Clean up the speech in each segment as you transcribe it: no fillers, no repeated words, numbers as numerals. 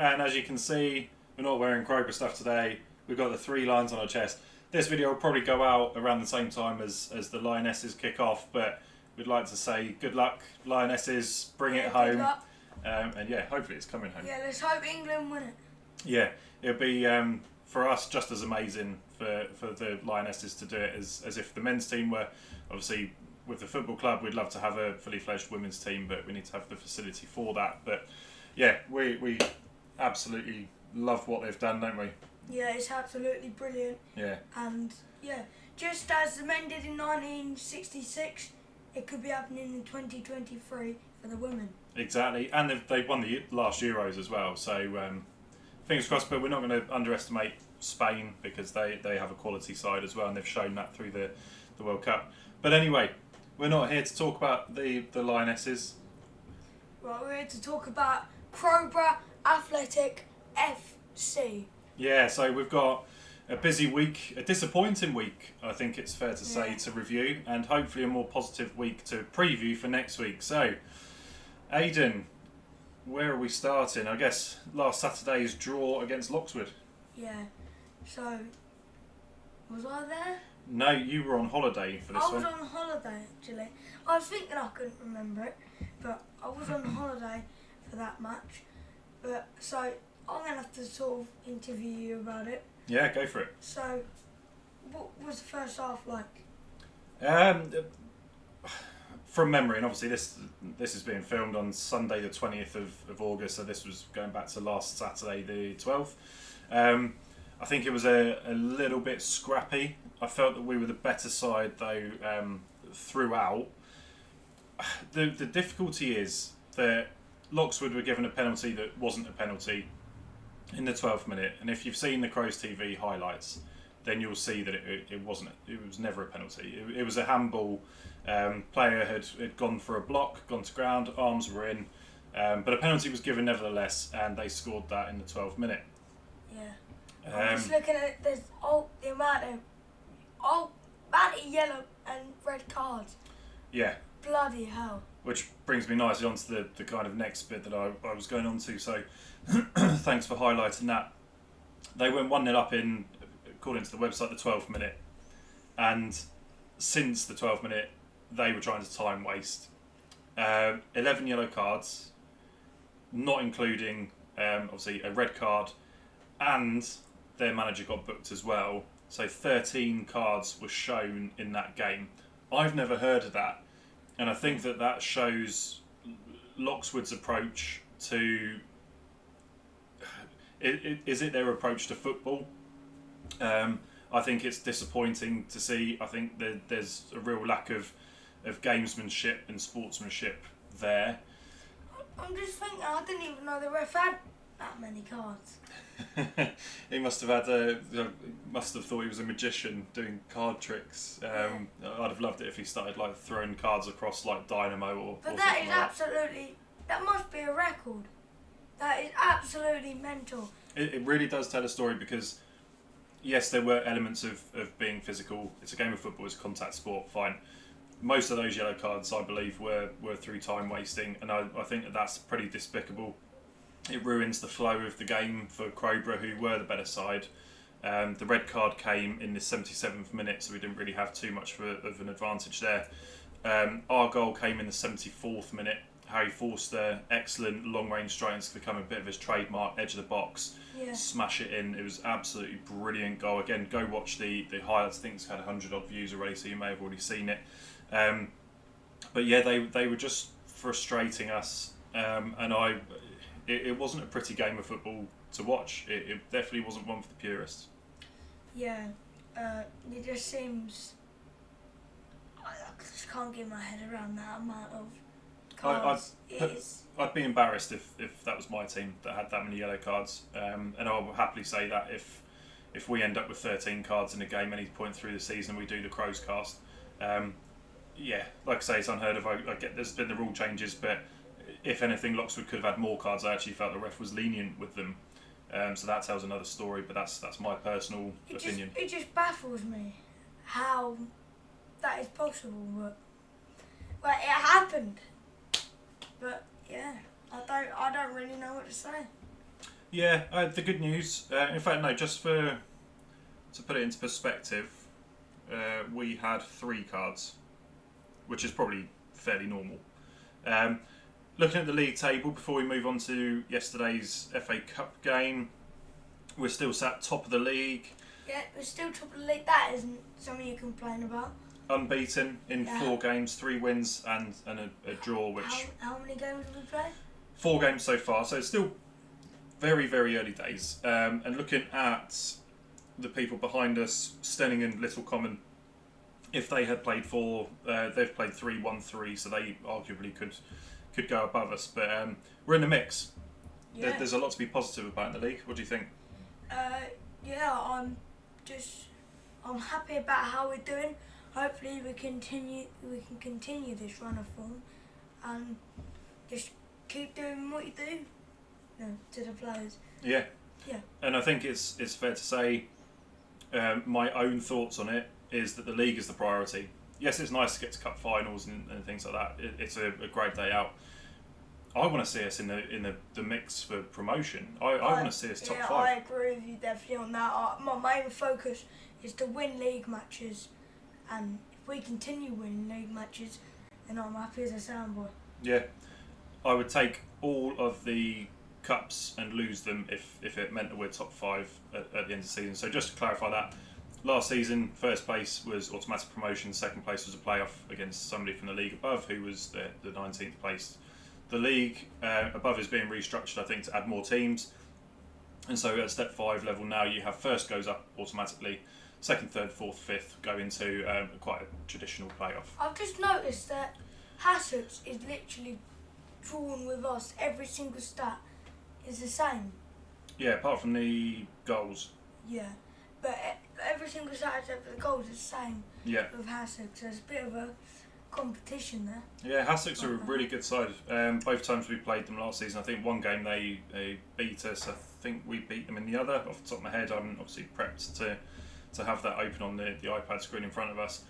and as you can see, we're not wearing Crowborough stuff today. We've got the 3 lions on our chest. This video will probably go out around the same time as the Lionesses kick off, but we'd like to say good luck, Lionesses, bring it home. And yeah, hopefully it's coming home. Yeah, let's hope England win it. Yeah, it'll be for us just as amazing for the Lionesses to do it as if the men's team were. Obviously, with the football club, we'd love to have a fully fledged women's team, but we need to have the facility for that. But yeah, we absolutely love what they've done, don't we? Yeah, it's absolutely brilliant. Yeah. And yeah, just as the men did in 1966, it could be happening in 2023 for the women. Exactly, and they've won the last Euros as well, so fingers crossed, but we're not going to underestimate Spain because they have a quality side as well, and they've shown that through the World Cup. But anyway, we're not here to talk about the Lionesses. Right, we're here to talk about Crowborough Athletic FC. Yeah, so we've got a busy week, a disappointing week, I think it's fair to say, to review, and hopefully a more positive week to preview for next week. So, Aidan, where are we starting? I guess last Saturday's draw against Loxwood. Yeah, so, was I there? No, you were on holiday for this one. I was on holiday, actually. I was thinking I couldn't remember it, but I was on holiday for that match. But so, I'm going to have to sort of interview you about it. Yeah, go for it. So, what was the first half like? From memory, and obviously this is being filmed on Sunday the 20th of August, so this was going back to last Saturday the 12th. I think it was a little bit scrappy. I felt that we were the better side though throughout. The difficulty is that Loxwood were given a penalty that wasn't a penalty in the 12th minute, and if you've seen the Crows TV highlights, then you'll see that it wasn't. It was never a penalty. It was a handball. Player had gone for a block, gone to ground, arms were in, but a penalty was given nevertheless, and they scored that in the 12th minute. Yeah. I'm just looking at it, there's the amount of yellow and red cards. Yeah. Bloody hell. Which brings me nicely onto the kind of next bit that I was going on to. So, thanks for highlighting that. They went 1-0 up in, according to the website, the 12th minute. And since the 12th minute, they were trying to time waste. 11 yellow cards, not including, obviously, a red card. And their manager got booked as well. So 13 cards were shown in that game. I've never heard of that. And I think that shows Loxwood's approach to... Is it their approach to football? I think it's disappointing to see. I think there's a real lack of gamesmanship and sportsmanship there. I'm just thinking, I didn't even know the ref had that many cards. He must have must have thought he was a magician doing card tricks. I'd have loved it if he started like throwing cards across like dynamo or. But or that is like absolutely. That must be a record. That is absolutely mental. It really does tell a story because, yes, there were elements of being physical. It's a game of football. It's a contact sport. Fine. Most of those yellow cards, I believe, were through time wasting, and I think that's pretty despicable. It ruins the flow of the game for Crowborough, who were the better side. The red card came in the 77th minute, so we didn't really have too much of an advantage there. Our goal came in the 74th minute. Harry Forster, excellent long-range strike, to become a bit of his trademark, edge of the box, smash it in. It was absolutely brilliant goal. Again, go watch the highlights. I think it's had 100 odd views already, so you may have already seen it. But yeah, they were just frustrating us, and it wasn't a pretty game of football to watch. It definitely wasn't one for the purists. Yeah, it just seems... I just can't get my head around that amount of cards. I'd be embarrassed if that was my team that had that many yellow cards, and I will happily say that if we end up with 13 cards in a game any point through the season, we do the Crows cast. Yeah, like I say, it's unheard of. I get there's been the rule changes, but if anything, Loxwood could have had more cards. I actually felt the ref was lenient with them, so that tells another story. But that's my personal opinion. It just baffles me how that is possible. But well, it happened. But yeah, I don't really know what to say. Yeah, the good news. In fact, no, just to put it into perspective, we had 3 cards, which is probably fairly normal. Um, Looking at the league table before we move on to yesterday's FA Cup game, we're still sat top of the league. Yeah, we're still top of the league. That isn't something you complain about. Unbeaten in 4 games, 3 wins and a draw. Which how many games have we played? 4 games so far, so it's still very, very early days. And looking at the people behind us, Stenning and Little Common, if they had played 4, they've played 3, won 3, so they arguably could go above us. But we're in the mix. Yeah. There's a lot to be positive about in the league. What do you think? Yeah, I'm happy about how we're doing. Hopefully we can continue this run of form and just keep doing what you do to the players. Yeah. Yeah. And I think it's fair to say my own thoughts on it is that the league is the priority. Yes, it's nice to get to cup finals and things like that. It's a great day out. I want to see us in the mix for promotion. I want to see us top 5. I agree with you definitely on that. My main focus is to win league matches, and if we continue winning league matches, then I'm happy as a soundboy. Yeah, I would take all of the cups and lose them if it meant that we're top 5 at the end of the season. So just to clarify that, last season, first place was automatic promotion, second place was a playoff against somebody from the league above who was the 19th place. The league above is being restructured, I think, to add more teams. And so at step 5 level now, you have first goes up automatically, second, third, fourth, fifth go into quite a traditional playoff. I've just noticed that Hassocks is literally drawn with us. Every single stat is the same. Yeah, apart from the goals. Yeah, but every single stat except for the goals is the same with Hassocks. So there's a bit of a competition there. Yeah, Hassocks are a really good side. Both times we played them last season, I think one game they beat us. I think we beat them in the other. Off the top of my head, I'm obviously prepped to have that open on the iPad screen in front of us.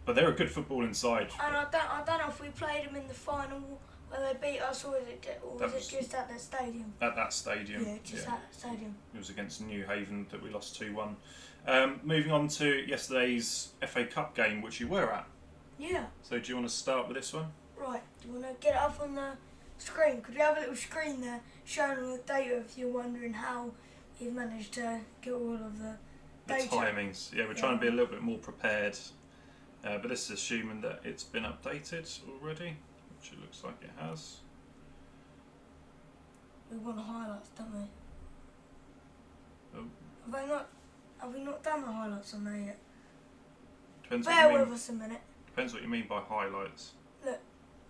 But they're a good footballing side. And I don't know if we played them in the final where they beat us, or was it just at the stadium? At that stadium. Yeah, just at the stadium. It was against New Haven that we lost 2-1. Moving on to yesterday's FA Cup game, which you were at. Yeah. So do you want to start with this one? Right, do you want to get it up on the screen? Could we have a little screen there showing all the data if you're wondering how you've managed to get all of the data? The timings. Yeah, we're trying to be a little bit more prepared. But this is assuming that it's been updated already, which it looks like it has. We want highlights, don't we? Oh. Have we not done the highlights on there yet? Depends Bear what you mean. with us a minute. Depends what you mean by highlights. Look,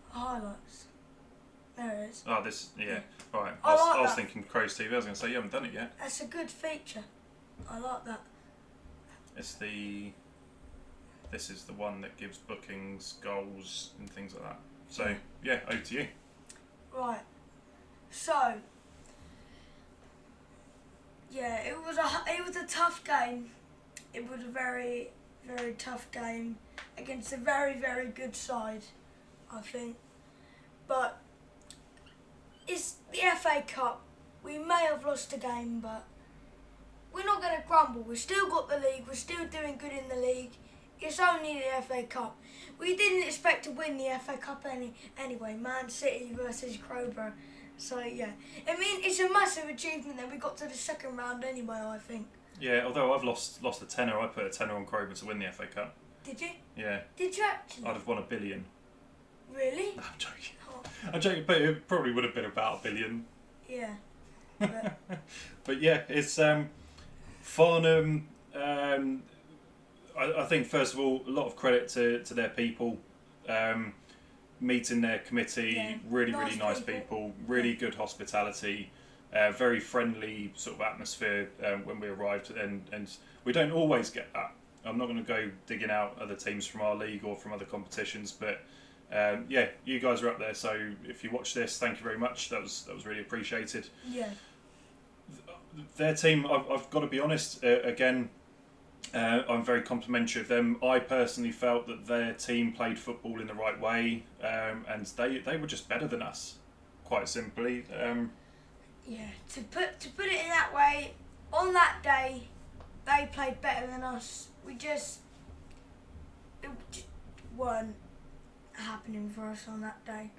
highlights. There it is. Oh, this, yeah. Right. I like was that. thinking Crow's TV. I was going to say you haven't done it yet. That's a good feature. I like that. This is the one that gives bookings, goals, and things like that. So yeah, over to you. Right. So yeah, it was a tough game. It was a very, very tough game against a very, very good side, I think. But it's the FA Cup. We may have lost a game, but we're not going to grumble. We've still got the league. We're still doing good in the league. It's only the FA Cup. We didn't expect to win the FA Cup anyway. Man City versus Crowborough. So yeah, I mean it's a massive achievement that we got to the second round anyway. I think. Yeah, although I've lost a tenner. I put a tenner on Crowborough to win the FA Cup. Did you? Yeah. Did you actually? I'd have won $1 billion. Really? No, I'm joking. Oh. I'm joking, but it probably would have been about $1 billion. Yeah. But But yeah, it's Farnham. I think first of all, a lot of credit to their people. Meeting their committee, really nice people, really good hospitality, very friendly sort of atmosphere when we arrived, and we don't always get that. I'm not going to go digging out other teams from our league or from other competitions, but yeah, you guys are up there. So if you watch this, thank you very much. That was really appreciated. yeah. Their team, I've got to be honest. Again, I'm very complimentary of them. I personally felt that their team played football in the right way, and they were just better than us, quite simply. Yeah, to put it in that way, on that day, they played better than us. It just weren't happening for us on that day.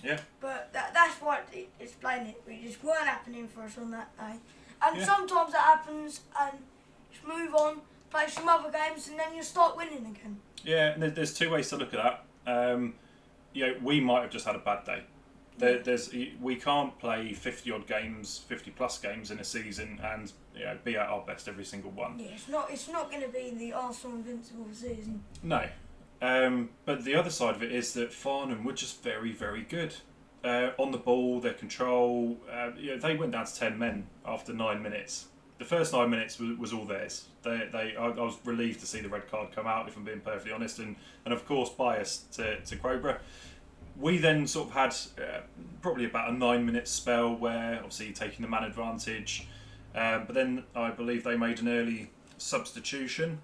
Yeah. But that's what explain it. We just weren't happening for us on that day. And Yeah. sometimes that happens, and just move on, play some other games, and then you start winning again. Yeah, and there's two ways to look at that. We might have just had a bad day. We can't play 50 odd games, 50 plus games in a season and be at our best every single one. Yeah, it's not going to be the Arsenal invincible season. No, but the other side of it is that Farnham were just very, very good on the ball. Their control. They went down to 10 men after 9 minutes. The first 9 minutes was all theirs. I was relieved to see the red card come out, if I'm being perfectly honest, and of course biased to Crowborough. We then sort of had probably about a 9-minute spell where obviously taking the man advantage, but then I believe they made an early substitution,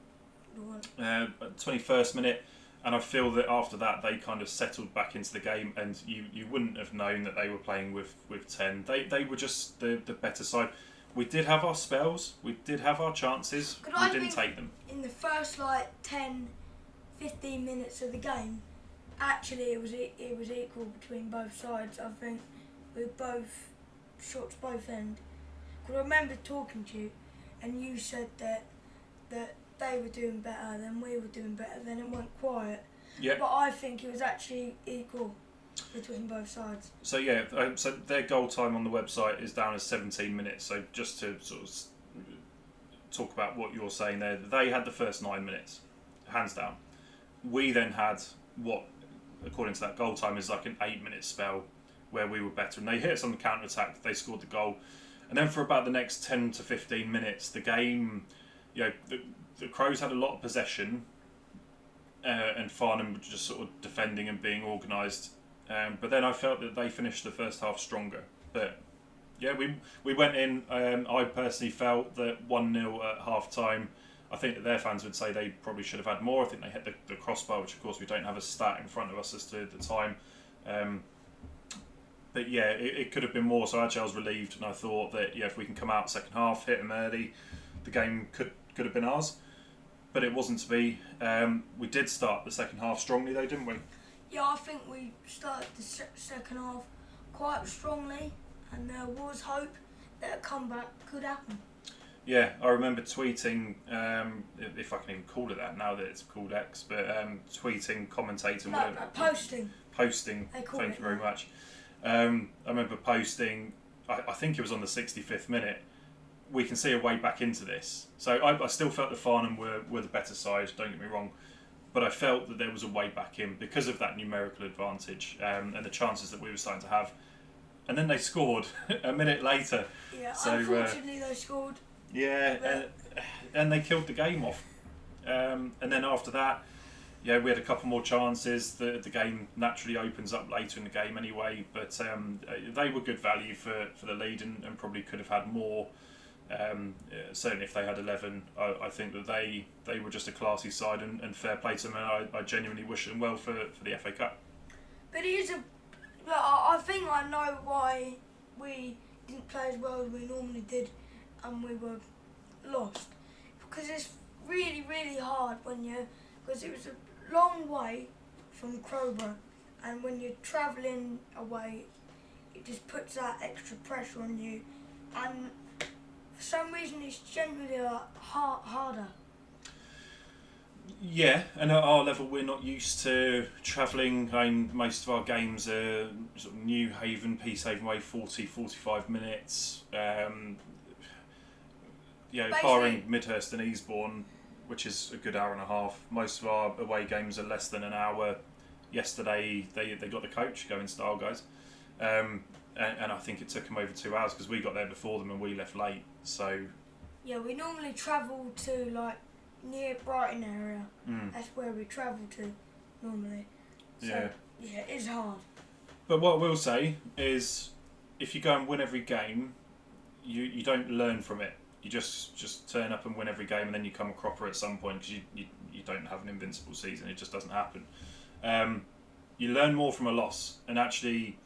21st minute, and I feel that after that they kind of settled back into the game, and you wouldn't have known that they were playing with 10. They were just the better side. We did have our spells, we did have our chances, we didn't take them. In the first 10, 15 minutes of the game, actually it was equal between both sides. I think with both shots, both end. Because I remember talking to you, and you said that they were doing better than we were doing better. Then it went quiet. Yeah. But I think it was actually equal between both sides. So so their goal time on the website is down as 17 minutes. So just to sort of talk about what you're saying there, they had the first 9 minutes, hands down. We then had what, according to that goal time, is like an 8-minute spell where we were better, and they hit us on the counter attack. They scored the goal, and then for about the next 10 to 15 minutes, the game, the Crows had a lot of possession, and Farnham were just sort of defending and being organised. But then I felt that they finished the first half stronger. But yeah, we went in. I personally felt that 1-0 at half time. I think that their fans would say they probably should have had more. I think they hit the crossbar, which of course we don't have a stat in front of us as to the time. But yeah, it could have been more. So actually I was relieved, and I thought that if we can come out second half, hit them early, the game could have been ours. But it wasn't to be. We did start the second half strongly though, didn't we? Yeah, I think we started the second half quite strongly, and there was hope that a comeback could happen. Yeah, I remember tweeting, if I can even call it that now that it's called X, but tweeting, commentating, whatever. Posting. Posting, thank you very much. I remember posting, I think it was on the 65th minute, we can see a way back into this. So I still felt that Farnham were the better side, don't get me wrong, but I felt that there was a way back in because of that numerical advantage and the chances that we were starting to have. And then they scored a minute later. Yeah, so, unfortunately they scored. Yeah, and they killed the game off. And then after that, we had a couple more chances. The game naturally opens up later in the game anyway, but they were good value for the lead and probably could have had more. Certainly if they had 11, I think that they were just a classy side and fair play to them, and I genuinely wish them well for the FA Cup. But I think I know why we didn't play as well as we normally did and we were lost. Because it's really, really hard because it was a long way from Crowborough, and when you're travelling away, it just puts that extra pressure on you, and for some reason it's generally harder. Yeah, and at our level we're not used to travelling. Most of our games are sort of New Haven, Peacehaven way, 40-45 minutes. Barring Midhurst and Eastbourne, which is a good hour and a half. Most of our away games are less than an hour. Yesterday they got the coach, go in style guys, and I think it took them over 2 hours because we got there before them and we left late. So yeah, we normally travel to near Brighton area. That's where we travel to normally. So, yeah, it's hard. But what I will say is, if you go and win every game, you don't learn from it. You just turn up and win every game, and then you come a cropper at some point because you don't have an invincible season. It just doesn't happen. You learn more from a loss, and actually,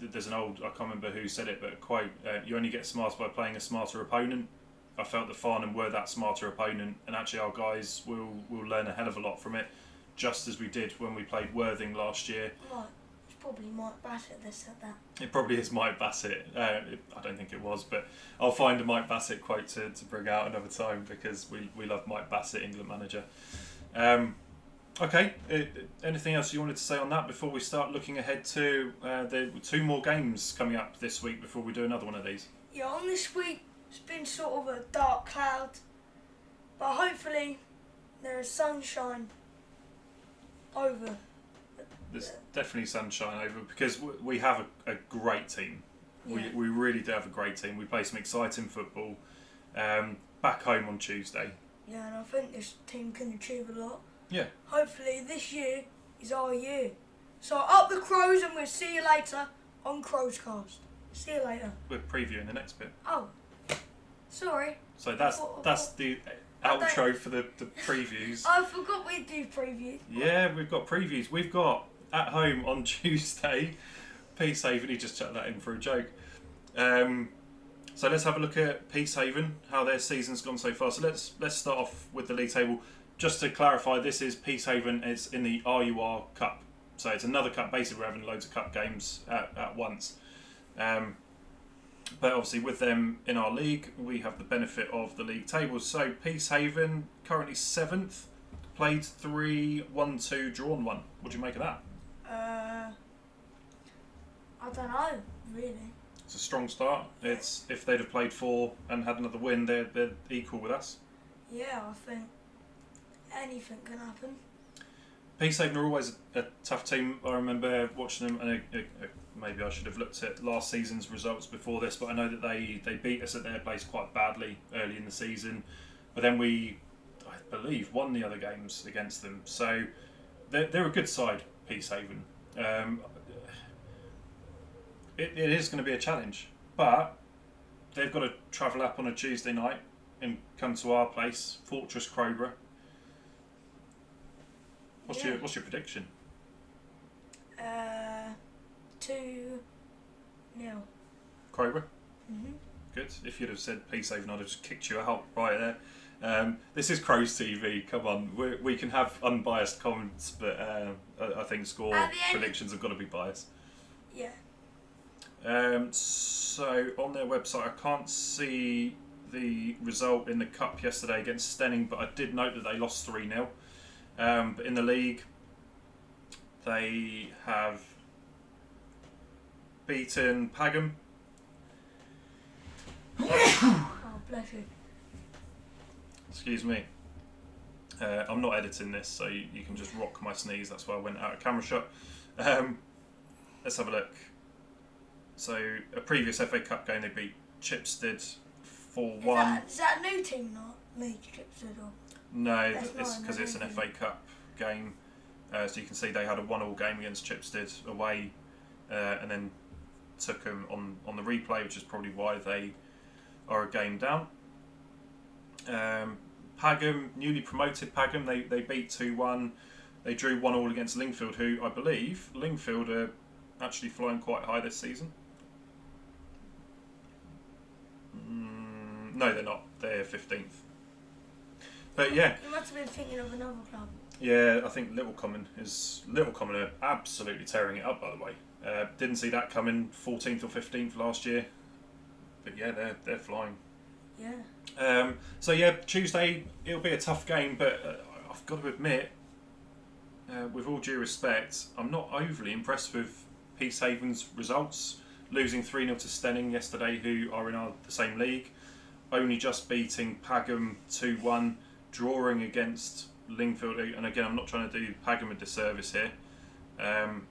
there's an old, I can't remember who said it, but a quote, you only get smarter by playing a smarter opponent. I felt that Farnham were that smarter opponent, and actually our guys will learn a hell of a lot from it, just as we did when we played Worthing last year. Right. It's probably Mike Bassett that said that. It probably is Mike Bassett. I don't think it was, but I'll find a Mike Bassett quote to bring out another time, because we love Mike Bassett, England manager. Okay, anything else you wanted to say on that before we start looking ahead to the 2 more games coming up this week before we do another one of these? Yeah, on this week it's been sort of a dark cloud, but hopefully there is sunshine over. There's definitely sunshine over, because we have a great team. Yeah. We really do have a great team. We play some exciting football back home on Tuesday. Yeah, and I think this team can achieve a lot. Yeah. Hopefully this year is our year. So up the Crows, and we'll see you later on Crows Cast. See you later. We're previewing the next bit. Oh, sorry. So that's the outro for the previews. I forgot we do previews. Yeah, we've got previews. We've got at home on Tuesday, Peacehaven. He just chucked that in for a joke. So let's have a look at Peacehaven, how their season's gone so far. So let's start off with the league table. Just to clarify, this is Peacehaven. It's in the RUR Cup, so it's another cup. Basically, we're having loads of cup games at once. But obviously, with them in our league, we have the benefit of the league tables. So Peacehaven currently 7th, played 3, won 2, drawn 1. What do you make of that? I don't know, really. It's a strong start. It's if they'd have played 4 and had another win, they're equal with us. Yeah, I think anything can happen. Peacehaven are always a tough team. I remember watching them, and maybe I should have looked at last season's results before this, but I know that they beat us at their place quite badly early in the season. But then we, I believe, won the other games against them. So they're a good side, Peacehaven. It is going to be a challenge, but they've got to travel up on a Tuesday night and come to our place, Fortress Crowborough. What's your prediction? 2-0. Crowborough? Mhm. Good. If you'd have said Peacehaven, I'd have just kicked you out right there. This is Crows TV. Come on, we can have unbiased comments, but I think score predictions have got to be biased. Yeah. So on their website, I can't see the result in the cup yesterday against Stenning, but I did note that they lost 3-0. But in the league, they have beaten Pagham. Oh, bless you. Excuse me. I'm not editing this, so you can just rock my sneeze. That's why I went out of camera shot. Let's have a look. So, a previous FA Cup game, they beat Chipstead 4-1. Is that a new team, not League Chipstead? Or? No, That's it's because it's an FA Cup game. So you can see they had a 1-1 game against Chipstead away, and then took them on the replay, which is probably why they are a game down. Pagham, newly promoted Pagham, they beat 2-1. They drew 1-1 against Lingfield, who I believe Lingfield are actually flying quite high this season. No, they're not. They're 15th. But yeah. You must have been thinking of another club. Yeah, I think Little Common are absolutely tearing it up, by the way. Didn't see that coming 14th or 15th last year. But yeah, they're flying. Yeah. So yeah, Tuesday, it'll be a tough game, but I've got to admit, with all due respect, I'm not overly impressed with Peacehaven's results. Losing 3-0 to Stenning yesterday, who are in the same league. Only just beating Pagham 2-1, drawing against Lingfield, and again, I'm not trying to do Pagham a disservice here. Pagham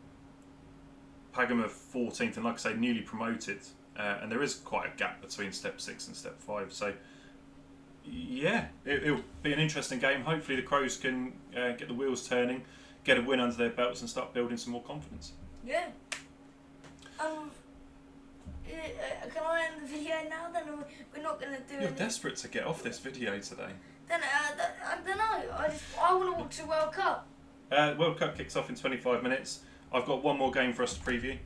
are 14th, and like I say, newly promoted, and there is quite a gap between Step 6 and Step 5. So, yeah, it'll be an interesting game. Hopefully, the Crows can get the wheels turning, get a win under their belts, and start building some more confidence. Yeah. Can I end the video now? Then we're not going to do. You're desperate to get off this video today. Then I don't know. I want to watch the World Cup. World Cup kicks off in 25 minutes. I've got one more game for us to preview.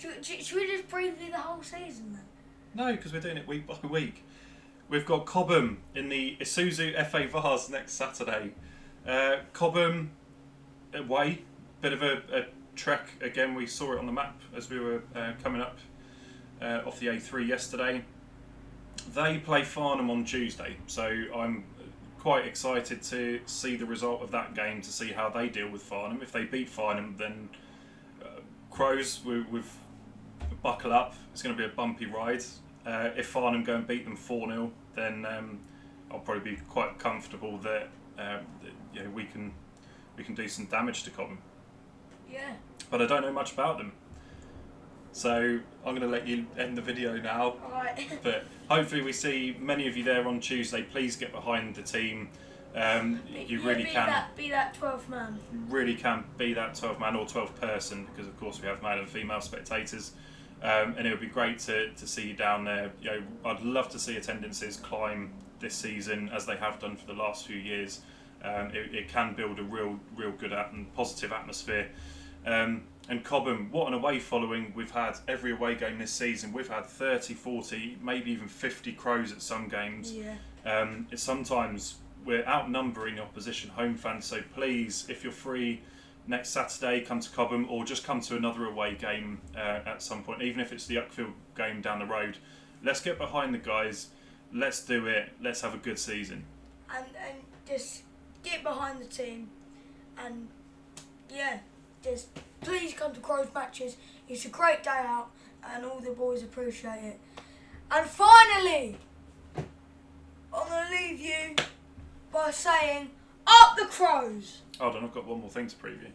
Should we just preview the whole season then? No, because we're doing it week by week. We've got Cobham in the Isuzu FA Vars next Saturday. Cobham away, bit of a trek again. We saw it on the map as we were coming up off the A3 yesterday. They play Farnham on Tuesday, so I'm quite excited to see the result of that game, to see how they deal with Farnham. If they beat Farnham, then Crows, we've buckle up. It's going to be a bumpy ride. If Farnham go and beat them 4-0, then I'll probably be quite comfortable that we can do some damage to Cobham. Yeah. But I don't know much about them, so I'm going to let you end the video now. Alright. But hopefully we see many of you there on Tuesday. Please get behind the team. You really can be that 12th man. Really can be that 12th man or 12th person, because of course we have male and female spectators. And it would be great to see you down there. I'd love to see attendances climb this season as they have done for the last few years. It can build a real good and positive atmosphere. And Cobham, what an away following we've had every away game this season. We've had 30, 40, maybe even 50 Crows at some games. Yeah. Sometimes we're outnumbering opposition home fans, so please, if you're free next Saturday, come to Cobham, or just come to another away game at some point, even if it's the Uckfield game down the road. Let's get behind the guys, let's do it, let's have a good season. And just get behind the team, and just please come to Crows matches. It's a great day out and all the boys appreciate it. And finally, I'm going to leave you by saying, up the Crows! Hold on, I've got one more thing to preview.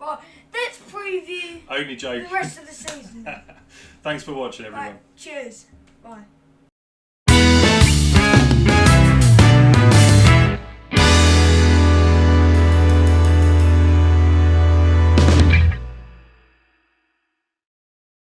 Right, let's preview Only joking. the rest of the season. Thanks for watching, everyone. Right, cheers. Bye.